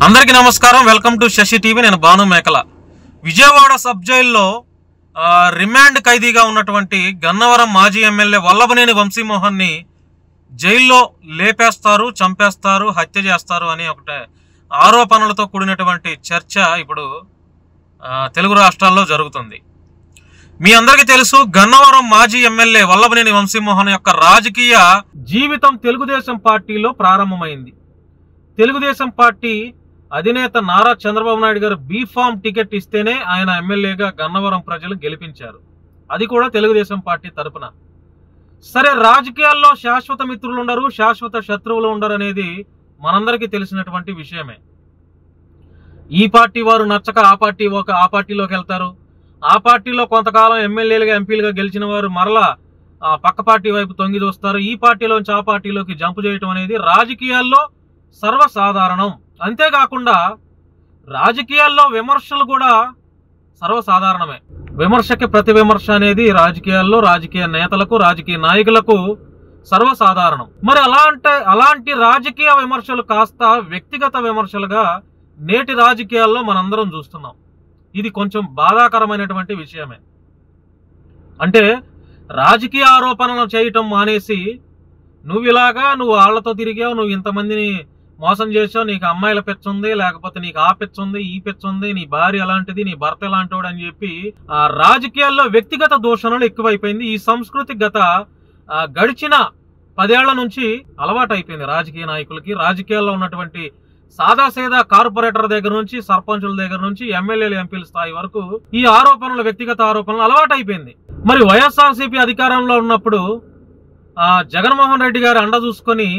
అందరికీ నమస్కారం. Welcome to Sasi TV. నేను భాను మేకల. విజయవాడ సబ్ జైల్లో రిమాండ్ ఖైదీగా ఉన్నటువంటి గన్నవరం మాజీ ఎమ్మెల్యే వల్లభనేని వంశీమోహన్ని జైల్లో లేపేస్తారు, చంపేస్తారు, హత్య చేస్తారు అని ఒకటే ఆరోపణలతో కూడినటువంటి చర్చ ఇప్పుడు తెలుగు రాష్ట్రాల్లో జరుగుతుంది. మీ అందరికీ తెలుసు, గన్నవరం మాజీ ఎమ్మెల్యే వల్లభనేని వంశీమోహన్ యొక్క రాజకీయ జీవితం తెలుగుదేశం పార్టీలో ప్రారంభమైంది. తెలుగుదేశం పార్టీ అధినేత నారా చంద్రబాబు నాయుడు గారు బీఫామ్ టికెట్ ఇస్తేనే ఆయన ఎమ్మెల్యేగా గన్నవరం ప్రజలు గెలిపించారు. అది కూడా తెలుగుదేశం పార్టీ తరపున. సరే, రాజకీయాల్లో శాశ్వత మిత్రులు ఉండరు, శాశ్వత శత్రువులు ఉండరు అనేది మనందరికీ తెలిసినటువంటి విషయమే. ఈ పార్టీ వారు నచ్చక ఆ పార్టీలోకి వెళ్తారు. ఆ పార్టీలో కొంతకాలం ఎమ్మెల్యేలుగా ఎంపీలుగా గెలిచిన వారు మరలా పక్క పార్టీ వైపు తొంగి చూస్తారు. ఈ పార్టీలోంచి ఆ పార్టీలోకి జంపు చేయటం అనేది రాజకీయాల్లో సర్వసాధారణం. అంతేకాకుండా రాజకీయాల్లో విమర్శలు కూడా సర్వసాధారణమే. విమర్శకి ప్రతి విమర్శ అనేది రాజకీయాల్లో రాజకీయ నేతలకు, రాజకీయ నాయకులకు సర్వసాధారణం. మరి అలాంటి రాజకీయ విమర్శలు కాస్త వ్యక్తిగత విమర్శలుగా నేటి రాజకీయాల్లో మనందరం చూస్తున్నాం. ఇది కొంచెం బాధాకరమైనటువంటి విషయమే. అంటే రాజకీయ ఆరోపణలు చేయటం మానేసి నువ్వు వాళ్ళతో తిరిగావు, నువ్వు ఇంతమందిని మోసం చేసావు, నీకు అమ్మాయిల పిచ్చ ఉంది, లేకపోతే నీకు ఆ పిచ్చ ఉంది, ఈ పిచ్చ ఉంది, నీ భార్య అలాంటిది, నీ భర్త ఎలాంటివాడు అని చెప్పి రాజకీయాల్లో వ్యక్తిగత దూషణలు ఎక్కువైపోయింది. ఈ సంస్కృతి గడిచిన 10 ఏళ్ల నుంచి అలవాటు అయిపోయింది రాజకీయ నాయకులకి. రాజకీయాల్లో ఉన్నటువంటి సాదాసీదా కార్పొరేటర్ దగ్గర నుంచి, సర్పంచుల దగ్గర నుంచి, ఎమ్మెల్యేలు, ఎంపీల స్థాయి వరకు ఈ ఆరోపణలు, వ్యక్తిగత ఆరోపణలు అలవాటు అయిపోయింది. మరి వైఎస్ఆర్సీపీ అధికారంలో ఉన్నప్పుడు జగన్మోహన్ రెడ్డి గారు అండ చూసుకొని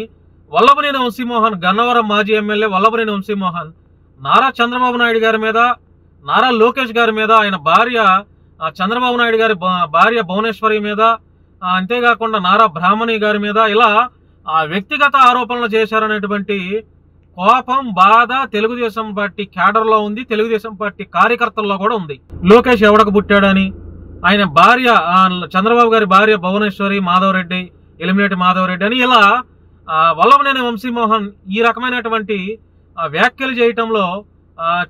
వల్లభనేని వంశీమోహన్, గన్నవరం మాజీ ఎమ్మెల్యే వల్లభనేని వంశీమోహన్ నారా చంద్రబాబు నాయుడు గారి మీద, నారా లోకేష్ గారి మీద, ఆయన భార్య చంద్రబాబు నాయుడు గారి భార్య భువనేశ్వరి మీద, అంతేకాకుండా నారా బ్రాహ్మణి గారి మీద ఇలా వ్యక్తిగత ఆరోపణలు చేశారనేటువంటి కోపం, బాధ తెలుగుదేశం పార్టీ క్యాడర్లో ఉంది, తెలుగుదేశం పార్టీ కార్యకర్తల్లో కూడా ఉంది. లోకేష్ ఎవడకు పుట్టాడని, ఆయన భార్య చంద్రబాబు గారి భార్య భువనేశ్వరి మాధవరెడ్డి, ఎలిమినేటి మాధవరెడ్డి అని ఇలా వల్లభనేని వంశీమోహన్ ఈ రకమైనటువంటి వ్యాఖ్యలు చేయటంలో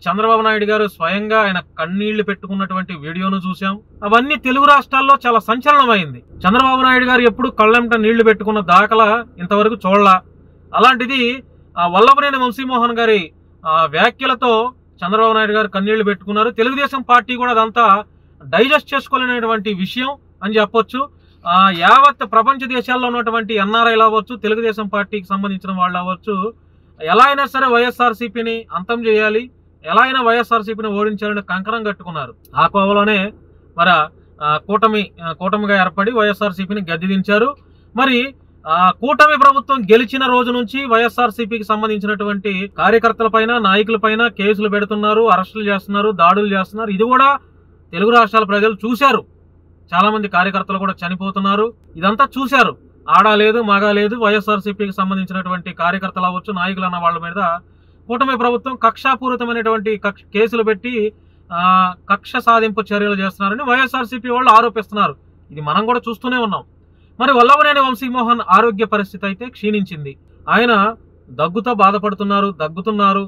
చంద్రబాబు నాయుడు గారు స్వయంగా ఆయన కన్నీళ్లు పెట్టుకున్నటువంటి వీడియోను చూసాం. అవన్నీ తెలుగు రాష్ట్రాల్లో చాలా సంచలనమైంది. చంద్రబాబు నాయుడు గారు ఎప్పుడు కళ్ళెంట నీళ్లు పెట్టుకున్న దాఖలా ఇంతవరకు చూడలా. అలాంటిది వల్లభనేని వంశీమోహన్ గారి వ్యాఖ్యలతో చంద్రబాబు నాయుడు గారు కన్నీళ్లు పెట్టుకున్నారు. తెలుగుదేశం పార్టీ కూడా అదంతా డైజెస్ట్ చేసుకోలేనటువంటి విషయం అని చెప్పొచ్చు. యావత్ ప్రపంచ దేశాల్లో ఉన్నటువంటి ఎన్ఆర్ఐలు అవ్వచ్చు, తెలుగుదేశం పార్టీకి సంబంధించిన వాళ్ళు అవ్వచ్చు, ఎలా అయినా సరే వైఎస్ఆర్సీపీని అంతం చేయాలి, ఎలా అయినా వైఎస్ఆర్సీపీని ఓడించాలని కంకణం కట్టుకున్నారు. ఆ కోవలోనే మరి కూటమిగా ఏర్పడి వైఎస్ఆర్సీపీని గద్దెదించారు. మరి కూటమి ప్రభుత్వం గెలిచిన రోజు నుంచి వైఎస్ఆర్సీపీకి సంబంధించినటువంటి కార్యకర్తలపైన, నాయకులపైన కేసులు పెడుతున్నారు, అరెస్టులు చేస్తున్నారు, దాడులు చేస్తున్నారు. ఇది కూడా తెలుగు రాష్ట్రాల ప్రజలు చూశారు. చాలా మంది కార్యకర్తలు కూడా చనిపోతున్నారు. ఇదంతా చూశారు. ఆడా లేదు, మగా లేదు. వైఎస్ఆర్సీపీకి సంబంధించినటువంటి కార్యకర్తలు అవ్వచ్చు, నాయకులు అన్న వాళ్ళ మీద కూటమి ప్రభుత్వం కక్షాపూరితమైనటువంటి కేసులు పెట్టి కక్ష సాధింపు చర్యలు చేస్తున్నారని వైఎస్ఆర్సీపీ వాళ్ళు ఆరోపిస్తున్నారు. ఇది మనం కూడా చూస్తూనే ఉన్నాం. మరి వల్లభనేని వంశీమోహన్ ఆరోగ్య పరిస్థితి అయితే క్షీణించింది. ఆయన దగ్గుతో దగ్గుతున్నారు,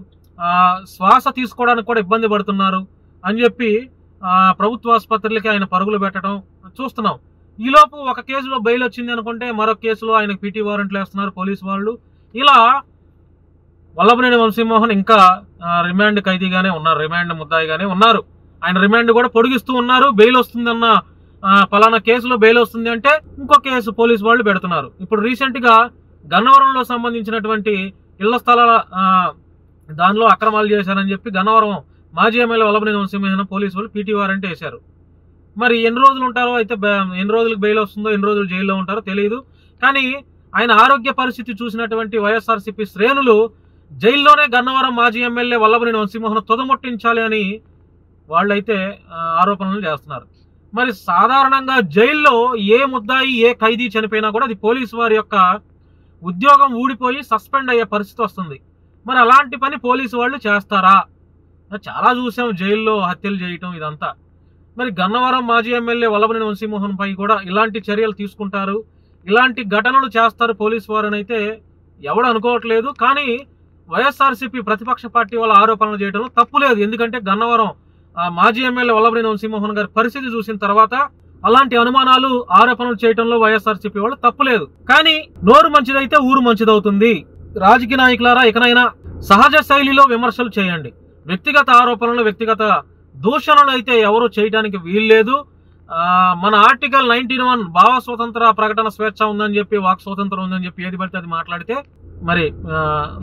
శ్వాస తీసుకోవడానికి కూడా ఇబ్బంది పడుతున్నారు అని చెప్పి ప్రభుత్వ ఆసుపత్రులకి ఆయన పరుగులు పెట్టడం చూస్తున్నాం. ఈలోపు ఒక కేసులో బెయిల్ వచ్చింది అనుకుంటే మరొక కేసులో ఆయనకు పీటీ వారెంట్లు వేస్తున్నారు పోలీసు వాళ్ళు. ఇలా వల్లభనేని వంశీమోహన్ ఇంకా రిమాండ్ ఖైదీగానే ఉన్నారు, రిమాండ్ ముద్దాయిగానే ఉన్నారు. ఆయన రిమాండ్ కూడా పొడిగిస్తూ ఉన్నారు. బెయిల్ వస్తుందన్న పలానా కేసులో బెయిల్ వస్తుంది అంటే ఇంకో కేసు పోలీసు వాళ్ళు పెడుతున్నారు. ఇప్పుడు రీసెంట్ గా గన్నవరంలో సంబంధించినటువంటి ఇళ్ల స్థలాల దానిలో అక్రమాలు చేశారని చెప్పి గన్నవరం మాజీ ఎమ్మెల్యే వల్లభనేని వంశీమోహన్ పోలీసు వాళ్ళు పీటీ వారెంట్ వేశారు. మరి ఎన్ని రోజులు ఉంటారో, అయితే ఎన్ని రోజులకు బెయిల్ వస్తుందో, ఎన్ని రోజులు జైల్లో ఉంటారో తెలియదు. కానీ ఆయన ఆరోగ్య పరిస్థితి చూసినటువంటి వైఎస్ఆర్సీపీ శ్రేణులు జైల్లోనే గన్నవరం మాజీ ఎమ్మెల్యే వల్లభనేని వంశీమోహన్ తుదముట్టించాలి అని వాళ్ళైతే ఆరోపణలు చేస్తున్నారు. మరి సాధారణంగా జైల్లో ఏ ముద్దాయి, ఏ ఖైదీ చనిపోయినా కూడా అది పోలీసు వారి యొక్క ఉద్యోగం ఊడిపోయి సస్పెండ్ అయ్యే పరిస్థితి వస్తుంది. మరి అలాంటి పని పోలీసు వాళ్ళు చేస్తారా? చాలా చూసాం జైల్లో హత్యలు చేయటం ఇదంతా. మరి గన్నవరం మాజీ ఎమ్మెల్యే వల్లభనేని వంశీమోహన్ పై కూడా ఇలాంటి చర్యలు తీసుకుంటారు, ఇలాంటి ఘటనలు చేస్తారు పోలీసు వారని అయితే ఎవడు అనుకోవట్లేదు. కానీ వైఎస్ఆర్సీపీ ప్రతిపక్ష పార్టీ వాళ్ళ ఆరోపణలు చేయడంలో తప్పు లేదు. ఎందుకంటే గన్నవరం మాజీ ఎమ్మెల్యే వల్లభనేని వంశీమోహన్ గారి పరిస్థితి చూసిన తర్వాత అలాంటి అనుమానాలు ఆరోపణలు చేయడంలో వైఎస్ఆర్సీపీ వాళ్ళు తప్పు లేదు. కానీ నోరు మంచిదైతే ఊరు మంచిదవుతుంది. రాజకీయ నాయకులారా, ఇకనైనా సహజ శైలిలో విమర్శలు చేయండి. వ్యక్తిగత ఆరోపణలు, వ్యక్తిగత దూషణలు అయితే ఎవరు చేయడానికి వీల్లేదు. మన ఆర్టికల్ 91 భావ స్వతంత్ర, ప్రకటన స్వేచ్ఛ ఉందని చెప్పి, వాక్ స్వాతంత్రం ఉందని చెప్పి ఏది పడితే అది మాట్లాడితే మరి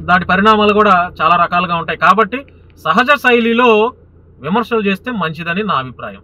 దాని పరిణామాలు కూడా చాలా రకాలుగా ఉంటాయి. కాబట్టి సహజ శైలిలో విమర్శలు చేస్తే మంచిదని నా అభిప్రాయం.